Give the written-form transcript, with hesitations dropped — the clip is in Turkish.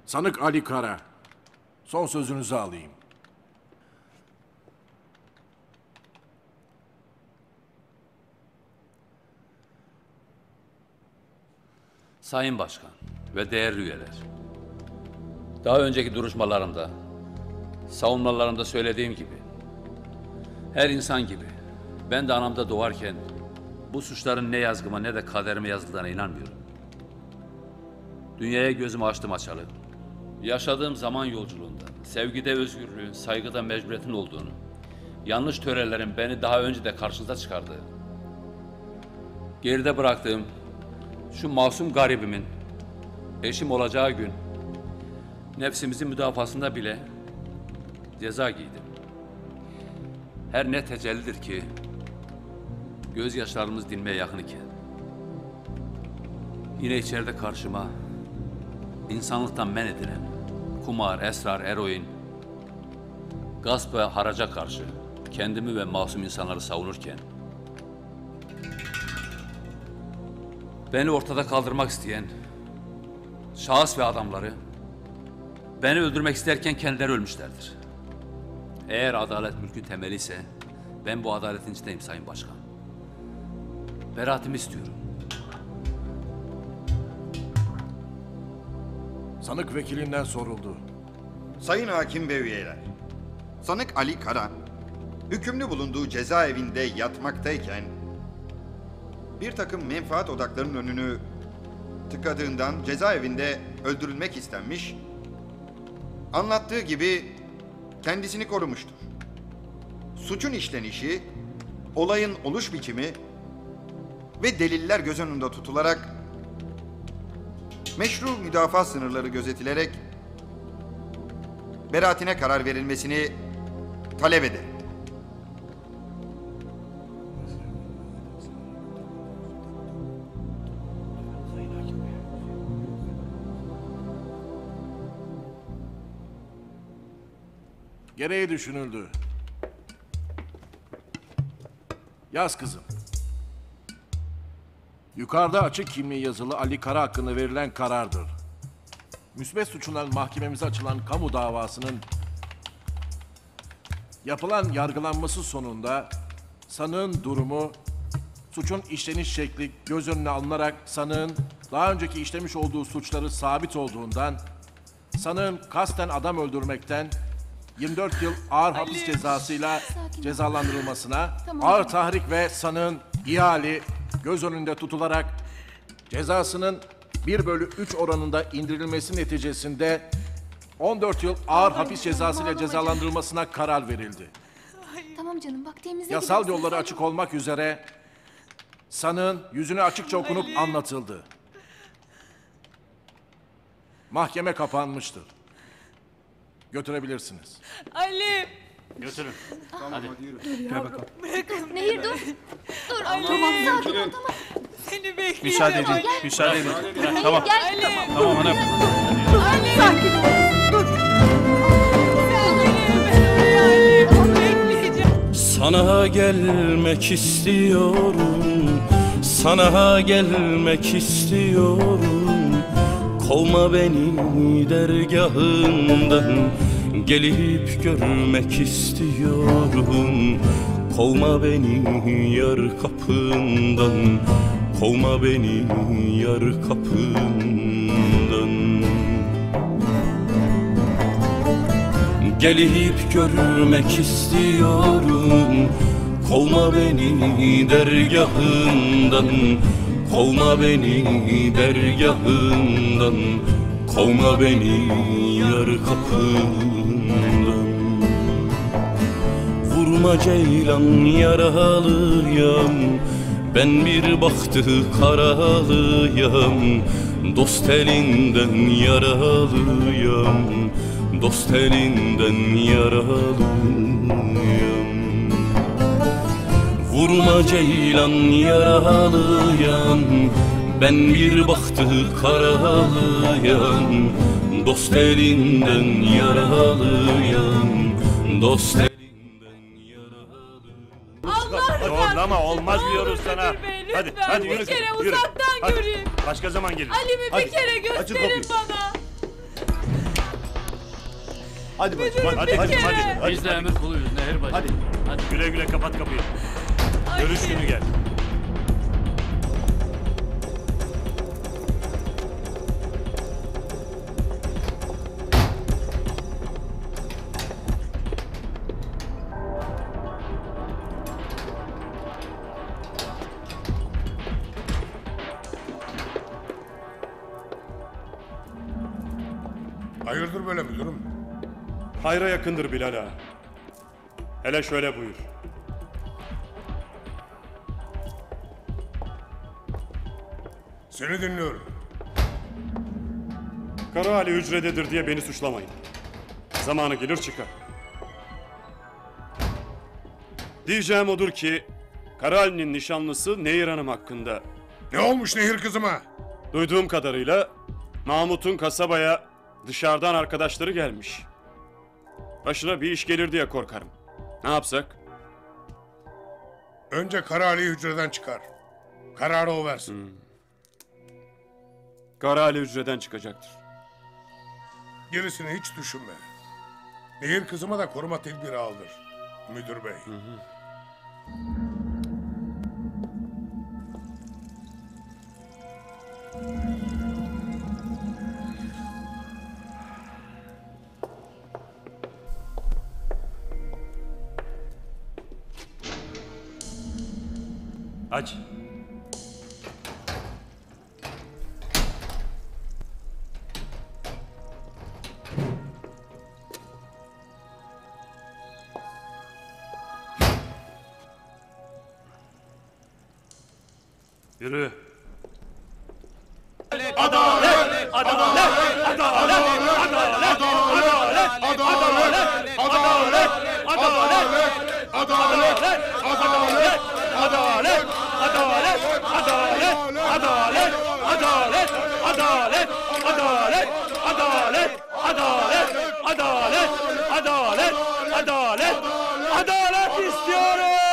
Sanık Ali Kara. Son sözünüzü alayım. Sayın Başkan ve değerli üyeler. Daha önceki duruşmalarımda, savunmalarımda söylediğim gibi, her insan gibi ben de anamda doğarken bu suçların ne yazgıma ne de kaderime yazıldığına inanmıyorum. Dünyaya gözümü açtım açalı. Yaşadığım zaman yolculuğunda sevgide özgürlüğün, saygıda mecburiyetin olduğunu, yanlış törelerin beni daha önce de karşınıza çıkardığı, geride bıraktığım şu masum garibimin eşim olacağı gün nefsimizin müdafasında bile ceza giydim. Her ne tecellidir ki gözyaşlarımız dinmeye yakın iken yine içeride karşıma insanlıktan men edilen kumar, esrar, eroin, gasp ve haraca karşı kendimi ve masum insanları savunurken beni ortada kaldırmak isteyen şahıs ve adamları beni öldürmek isterken kendileri ölmüşlerdir. Eğer adalet mülkün temeli ise ben bu adaletin içindeyim Sayın Başkan. Beraatimi istiyorum. Sanık vekilinden soruldu. Sayın Hakim ve üyeler, Sanık Ali Kara, hükümlü bulunduğu cezaevinde yatmaktayken bir takım menfaat odaklarının önünü tıkadığından cezaevinde öldürülmek istenmiş, anlattığı gibi kendisini korumuştur. Suçun işlenişi, olayın oluş biçimi ve deliller göz önünde tutularak meşru müdafaa sınırları gözetilerek beraatine karar verilmesini talep ederim. Gereği düşünüldü. Yaz kızım. Yukarıda açık kimliği yazılı Ali Kara hakkında verilen karardır. Müsbet suçundan mahkememize açılan kamu davasının yapılan yargılanması sonunda sanığın durumu, suçun işleniş şekli göz önüne alınarak sanığın daha önceki işlemiş olduğu suçları sabit olduğundan sanığın kasten adam öldürmekten 24 yıl ağır hapis cezasıyla cezalandırılmasına, ağır tahrik ve sanığın ihali göz önünde tutularak cezasının 1/3 oranında indirilmesi neticesinde 14 yıl ağır hapis cezasıyla cezalandırılmasına karar verildi. Tamam canım, bak temizle. Yasal yolları açık olmak üzere sanığın yüzüne açıkça okunup anlatıldı. Mahkeme kapanmıştır. Götürebilirsiniz. Ali! Götürün. Tamam hadi yürü. Gel bakalım. Bırakın Nehir dur. Dur. Ali. Tamam, sakin ol, tamam. Seni bekliyorum. Müsaade edin. Ali. Müsaade edin. Nehir Tamam. gel. Ali. Tamam hanım. Ali. Sakin ol. Dur. Sen beni Ali. Bekleyeceğim. Sana gelmek istiyorum, sana gelmek istiyorum. Kovma beni dergahından, gelip görmek istiyorum. Kovma beni yar kapından, kovma beni yar kapından. Gelip görmek istiyorum. Kovma beni dergahından, kovma beni dergahından, kovma beni yar kapından. Vurma ceylan yaralıyam, ben bir baktı karalıyam. Dost elinden yaralıyam, dost elinden yaralıyam. Vurma ceylan yaralıyam, ben bir baktı karalıyam. Dost elinden yaralıyam, dost elinden yaralıyam. Allah Zorlama, olmaz diyoruz sana. Bey, Hadi, lütfen. hadi yürü Bir kere kızım, yürü. uzaktan Hadi. göreyim. Başka zaman gelir. Ali'mi Hadi. bir kere Açın gösterin kapıyı. bana. Hadi bacım. Hadi. Biz de emir kuluyuz Nehir bacı. Hadi. Güle güle kapat kapıyı. Görüş günü gel. Hayırdır böyle müdürüm? Hayra yakındır Bilal ağa. Hele şöyle buyur. Seni dinliyorum. Kara Ali hücrededir diye beni suçlamayın. Zamanı gelir çıkar. Diyeceğim odur ki Kara Ali'nin nişanlısı Nehir Hanım hakkında Ne olmuş Nehir kızıma? duyduğum kadarıyla Mahmut'un kasabaya dışarıdan arkadaşları gelmiş. Başına bir iş gelir diye korkarım. Ne yapsak? Önce Kara Ali'yi hücreden çıkar. Kararı o versin. Kara Ali hücreden çıkacaktır. Gerisini hiç düşünme. Nehir kızıma da koruma tedbiri aldır. Müdür bey. Aç. Yürü. Adalet istiyoruz.